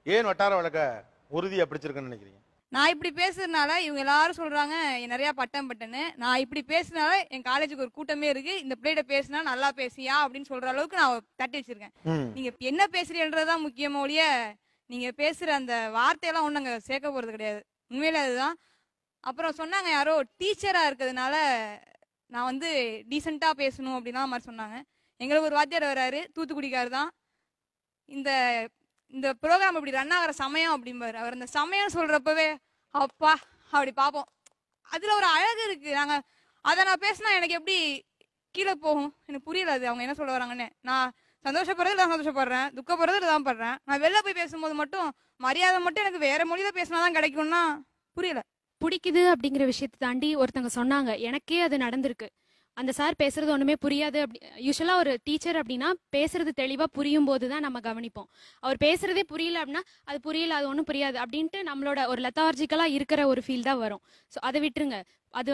ஏன் வட்டார வழக்க உறுதியா பிடிச்சிருக்குன்னு நினைக்கிறீங்க? நான் இப்படி பேசுறதுனால இவங்க எல்லாரும் சொல்றாங்க நிறைய பட்டன்னு. நான் இப்படி பேசுனால என் காலேஜுக்கு ஒரு கூட்டமே இருக்கு. இந்த பிள்ளைகிட்ட பேசினா நல்லா பேசியா அப்படின்னு சொல்ற அளவுக்கு நான் தட்டி வச்சிருக்கேன். நீங்க என்ன பேசுறீன்றதுதான் முக்கியமா ஒழிய நீங்க பேசுற அந்த வார்த்தையெல்லாம் ஒண்ணு அங்க சேர்க்க போறது கிடையாது. உண்மையில அதுதான். அப்புறம் சொன்னாங்க யாரோ டீச்சரா இருக்கிறதுனால நான் வந்து டீசெண்டா பேசணும் அப்படின்னா மாதிரி சொன்னாங்க. எங்களுக்கு ஒரு வாத்தியார் வராரு, தூத்துக்குடிக்காரு தான். இந்த இந்த ப்ரோக்ராம் இப்படி ரன் ஆகிற சமயம் அப்படிம்பாரு. அவர் அந்த சமயம் சொல்றப்பவே அப்பா அப்படி பார்ப்போம். அதுல ஒரு அழகு இருக்கு. அதை நான் பேசினா எனக்கு எப்படி கீழே போகும் எனக்கு புரியல. அது அவங்க என்ன சொல்ல வராங்கன்னு. நான் சந்தோஷப்படுறதுல தான் சந்தோஷப்படுறேன், துக்கப்படுறதுல தான் படுறேன். நான் வெளில போய் பேசும்போது மட்டும் மரியாதை மட்டும் எனக்கு வேற மொழியில பேசினாதான் கிடைக்கும்னா புரியல. பிடிக்குது அப்படிங்கிற விஷயத்தை தாண்டி ஒருத்தவங்க சொன்னாங்க, எனக்கே அது நடந்திருக்கு. அந்த சார் பேசுறது ஒண்ணுமே புரியாது. யூஸ்வலா ஒரு டீச்சர் அப்படின்னா பேசுறது தெளிவா புரியும் போதுதான் நம்ம கவனிப்போம். அவர் பேசுறதே புரியல அப்படின்னா அது புரியல, அது ஒன்றும் புரியாது அப்படின்ட்டு நம்மளோட ஒரு லெத்தார்ஜிக்கலா இருக்கிற ஒரு ஃபீல் தான் வரும். ஸோ அதை விட்டுருங்க. அது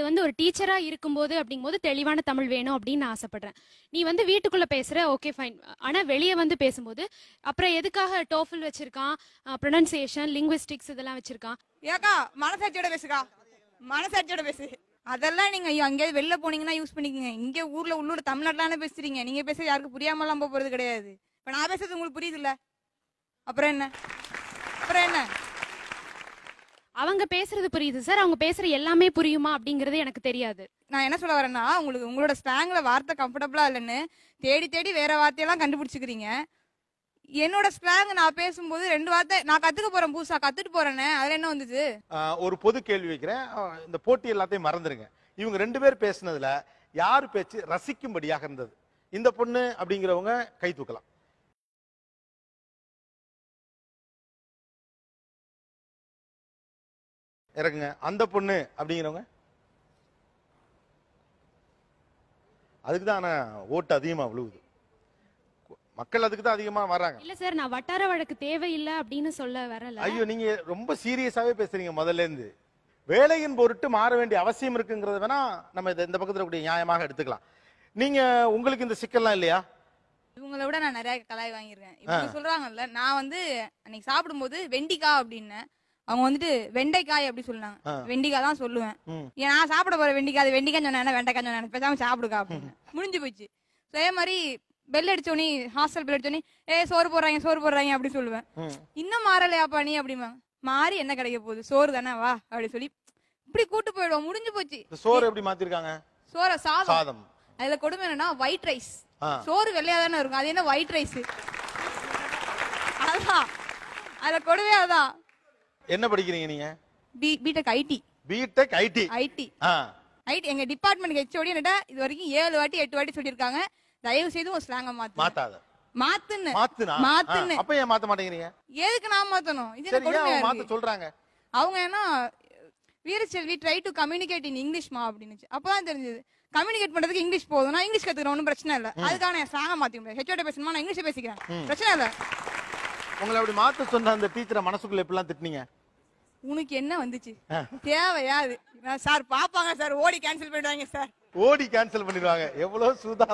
வந்து ஒரு டீச்சரா இருக்கும்போது அப்படிங்கும்போது தெளிவான தமிழ் வேணும் அப்படின்னு நான் ஆசைப்படுறேன். நீ வந்து வீட்டுக்குள்ள பேசுற, ஓகே ஃபைன். ஆனா வெளியே வந்து பேசும்போது அப்புறம் எதுக்காக டோஃபில் வச்சிருக்கான், ப்ரொனன்சியேஷன், லிங்குவிஸ்டிக்ஸ் இதெல்லாம் வச்சிருக்கான். ஏக்கா மனசாட்சியோட பேசுக்கா, மனசாட்சியோட பேசு. அதெல்லாம் நீங்க அங்கேயாவது வெளில போனீங்கன்னா யூஸ் பண்ணிக்கங்க. இங்க ஊர்ல உள்ளூர் தமிழ்நாட்டுல பேசுறீங்க. நீங்க பேசுறது யாருக்கு புரியாமலாம் போறது கிடையாது. இப்ப நான் பேசுறது உங்களுக்கு புரியுது இல்ல? அப்புறம் என்ன அவங்க பேசுறது புரியுது சார், அவங்க பேசுற எல்லாமே புரியுமா அப்படிங்கறது எனக்கு தெரியாது. நான் என்ன சொல்ல வரேன்னா, உங்களோட ஸ்லாங்ல வார்த்தை கம்ஃபர்டபுளா இல்லைன்னு தேடி தேடி வேற வார்த்தையெல்லாம் கண்டுபிடிச்சுக்கிறீங்க. என்னோட ஸ்லாங் நான் பேசும்போது 2 வார்த்தை நான் கத்துக்க போறேன், புதுசா கத்துட்டு போறேன்னு. அதுல என்ன வந்துச்சு? ஒரு பொது கேள்வி வைக்கிறேன். இந்த போட்டி எல்லாத்தையும் மறந்துருங்க. இவங்க 2 பேர் பேசுனதுல யாரு பேச்சு ரசிக்கும்படியாக இருந்தது? இந்த பொண்ணு அப்படிங்கிறவங்க கை தூக்கலாம். இறக்குங்க. அந்த பொண்ணு அப்படிங்கிறவங்க அதுக்குதான் ஓட்டு அதிகமா விழுவுது. மக்கள் அதுக்கு தான் அதிகமா வர்றாங்க. இல்ல சார், நான் வட்டார வழக்கு தேவையில்லை அப்படின்னு சொல்ல வரல. ஐயோ, நீங்க ரொம்ப சீரியஸாவே பேசுறீங்க. முதல்ல இருந்து வேலையின் பொருட்டு மாற வேண்டிய அவசியம் இருக்குங்கிறத வேணா நம்ம இந்த பக்கத்துல கூடிய நியாயமாக எடுத்துக்கலாம். நீங்க உங்களுக்கு இந்த சிக்கல்லாம் இல்லையா? இவங்களை விட நான் நிறைய கலாய் வாங்கிருக்கேன். இவங்க சொல்றாங்கல்ல, நான் வந்து அன்னைக்கு சாப்பிடும்போது வெண்டிக்காய் அப்படின்னு, அவங்க வந்துட்டு வெண்டைக்காய் அப்படி சொன்னாங்க. வெண்டிக்காய் தான் சொல்லுவேன். நான் சாப்பிட போற வெண்டிக்காய், அது வெண்டிக்காய் சொன்னா வெண்டைக்காய் சொன்னா பேசாம சாப்பிடுக்கா அப்படின்னு முடிஞ்சு போச்சு. அதே மாதிரி பெல் அடிச்சோனி, ஹாஸ்டல் பெல் அடிச்சோனி, சோறு போடுறாங்க அப்படி சொல்லுவேன். இன்னும் மாறலையாப்பா நீ அப்படிமா. மாறி என்ன கிடைக்க போகுது, சோறு தானே வா அப்படி சொல்லி இப்படி கூட்டு போயிடுவோம். முடிஞ்சு போச்சு. சோறு எப்படி மாத்திருக்காங்க? சோற சாதம். அதுல கொடுமை என்னன்னா ஒயிட் ரைஸ். சோறு வெள்ளையா தானே இருக்கும், அது என்ன ஒயிட் ரைஸ்? அதான் அதுல கொடுமையாதான். என்ன படிக்கிறீங்க நீங்க? B Tech IT. B Tech IT. IT எங்க டிபார்ட்மெண்ட் ஹெச்ஓடி என்னடா இது வரைக்கும் 7 வாட்டி 8 வாட்டி சொல்லிருக்காங்க, தயவு செய்து ஒரு ஸ்லாங்க மாத்தாத. மாத்துன்னு. அப்ப ஏன் மாத்த மாட்டேங்கிறீங்க? எதுக்கு நான் மாத்தணும்? இது கொடுமையா மாத்த சொல்றாங்க. அவங்க என்ன வீரச்செல்வி ட்ரை டு கம்யூனிகேட் இன் இங்கிலீஷ்மா அப்படின்னு. அப்பதான் தெரிஞ்சது கம்யூனிகேட் பண்றதுக்கு இங்கிலீஷ் போதும். நான் இங்கிலீஷ் கத்துக்கிறேன், ஒன்றும் பிரச்சனை இல்லை. அதுக்கான என் ஸ்லாங்க மாத்தி முடியாது. ஹெச்ஓடி பேசணுமா, நான் இங்கிலீஷ் பேசிக்கிறேன், பிரச்சனை இல்லை. உங்களை அப்படி மாத்த சொன்ன அந்த டீச்சரை மனசுக்குள்ள எப்படிலாம் திட்டினீங்க? உனக்கு என்ன வந்துச்சு தேவையா? அது சார் பாப்பாங்க சார், ஓடி கேன்சல் பண்ணிடுவாங்க சார். ஓடி கேன்சல் பண்ணிடுவாங்க. எவ்வளவு சூதா